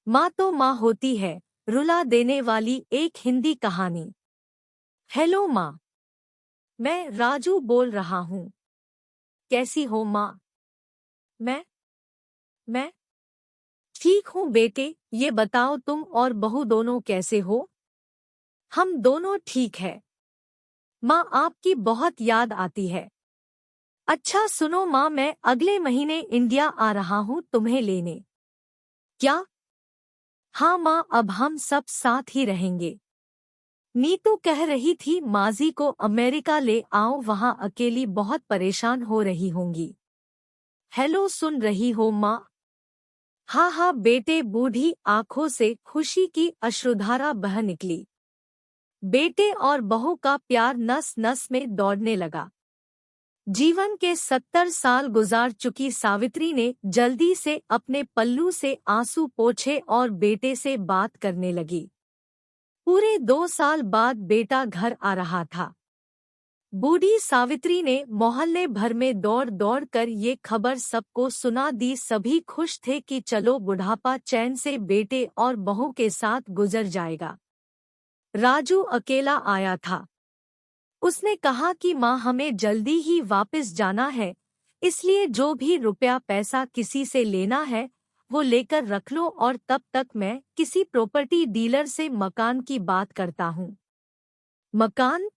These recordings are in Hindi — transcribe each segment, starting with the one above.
माँ तो माँ होती है, रुला देने वाली एक हिंदी कहानी। हेलो माँ, मैं राजू बोल रहा हूँ। कैसी हो माँ? मैं मैं ठीक हूँ बेटे, ये बताओ तुम और बहू दोनों कैसे हो? हम दोनों ठीक है। माँ आपकी बहुत याद आती है। अच्छा सुनो माँ, मैं अगले महीने इंडिया आ रहा हूँ तुम्हें लेने। क्या? हाँ माँ, अब हम सब साथ ही रहेंगे। नीतू कह रही थी माजी को अमेरिका ले आओ, वहाँ अकेली बहुत परेशान हो रही होंगी। हेलो, सुन रही हो माँ? हाँ हाँ बेटे, बूढ़ी आंखों से खुशी की अश्रुधारा बह निकली। बेटे और बहू का प्यार नस नस में दौड़ने लगा। जीवन के 70 साल गुजार चुकी सावित्री ने जल्दी से अपने पल्लू से आंसू पोंछे और बेटे से बात करने लगी। पूरे 2 साल बाद बेटा घर आ रहा था। बूढ़ी सावित्री ने मोहल्ले भर में दौड़ दौड़ कर ये खबर सबको सुना दी। सभी खुश थे कि चलो बुढ़ापा चैन से बेटे और बहू के साथ गुजर जाएगा। राजू अकेला आया था। उसने कहा कि माँ, हमें जल्दी ही वापस जाना है, इसलिए जो भी रुपया पैसा किसी से लेना है वो लेकर रख लो, और तब तक मैं किसी प्रॉपर्टी डीलर से मकान की बात करता हूँ। मकान?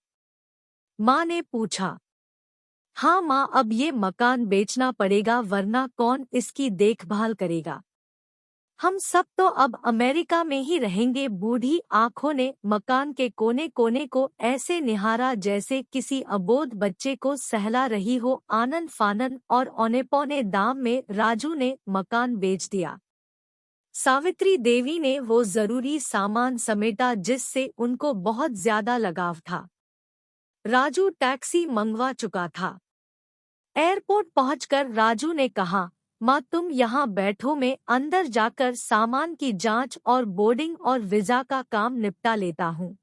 माँ ने पूछा। हाँ माँ, अब ये मकान बेचना पड़ेगा, वरना कौन इसकी देखभाल करेगा। हम सब तो अब अमेरिका में ही रहेंगे। बूढ़ी आंखों ने मकान के कोने कोने को ऐसे निहारा जैसे किसी अबोध बच्चे को सहला रही हो। आनन फानन और औने पौने दाम में राजू ने मकान बेच दिया। सावित्री देवी ने वो जरूरी सामान समेटा जिससे उनको बहुत ज्यादा लगाव था। राजू टैक्सी मंगवा चुका था। एयरपोर्ट पहुंचकर राजू ने कहा, माँ तुम यहाँ बैठो, मैं अंदर जाकर सामान की जांच और बोर्डिंग और वीजा का काम निपटा लेता हूँ।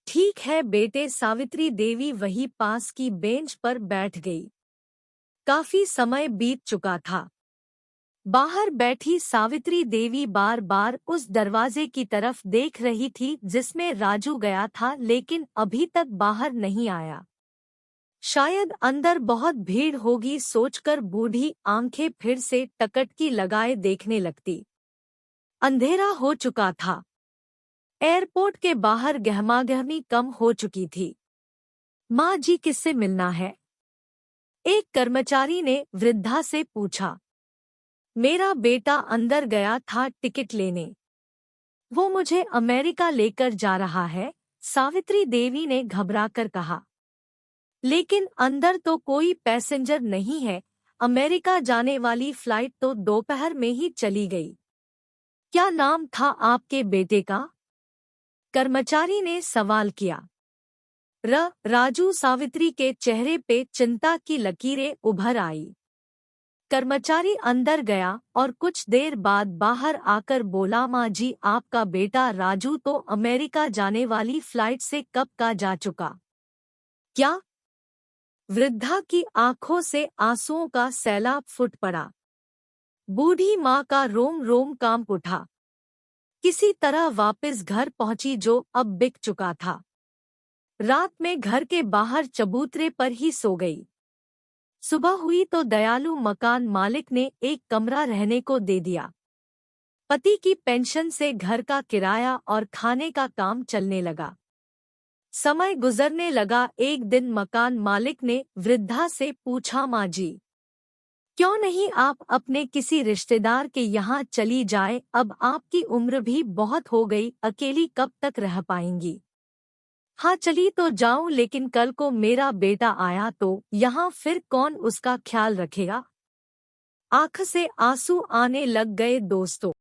ठीक है बेटे। सावित्री देवी वही पास की बेंच पर बैठ गई। काफी समय बीत चुका था। बाहर बैठी सावित्री देवी बार बार उस दरवाजे की तरफ देख रही थी जिसमें राजू गया था, लेकिन अभी तक बाहर नहीं आया। शायद अंदर बहुत भीड़ होगी सोचकर बूढ़ी आंखें फिर से टकटकी लगाए देखने लगती। अंधेरा हो चुका था। एयरपोर्ट के बाहर गहमागहमी कम हो चुकी थी। माँ जी, किससे मिलना है? एक कर्मचारी ने वृद्धा से पूछा। मेरा बेटा अंदर गया था टिकट लेने। वो मुझे अमेरिका लेकर जा रहा है, सावित्री देवी ने घबराकर कहा। लेकिन अंदर तो कोई पैसेंजर नहीं है। अमेरिका जाने वाली फ्लाइट तो दोपहर में ही चली गई। क्या नाम था आपके बेटे का? कर्मचारी ने सवाल किया। राजू। सावित्री के चेहरे पे चिंता की लकीरें उभर आई। कर्मचारी अंदर गया और कुछ देर बाद बाहर आकर बोला, माँ जी, आपका बेटा राजू तो अमेरिका जाने वाली फ्लाइट से कब का जा चुका। क्या? वृद्धा की आंखों से आंसुओं का सैलाब फूट पड़ा। बूढ़ी माँ का रोम रोम कांप उठा। किसी तरह वापस घर पहुंची जो अब बिक चुका था। रात में घर के बाहर चबूतरे पर ही सो गई। सुबह हुई तो दयालु मकान मालिक ने एक कमरा रहने को दे दिया। पति की पेंशन से घर का किराया और खाने का काम चलने लगा। समय गुजरने लगा। एक दिन मकान मालिक ने वृद्धा से पूछा, माँ जी, क्यों नहीं आप अपने किसी रिश्तेदार के यहाँ चली जाए? अब आपकी उम्र भी बहुत हो गई, अकेली कब तक रह पाएंगी? हाँ चली तो जाऊं, लेकिन कल को मेरा बेटा आया तो यहाँ फिर कौन उसका ख्याल रखेगा? आँख से आंसू आने लग गए दोस्तों।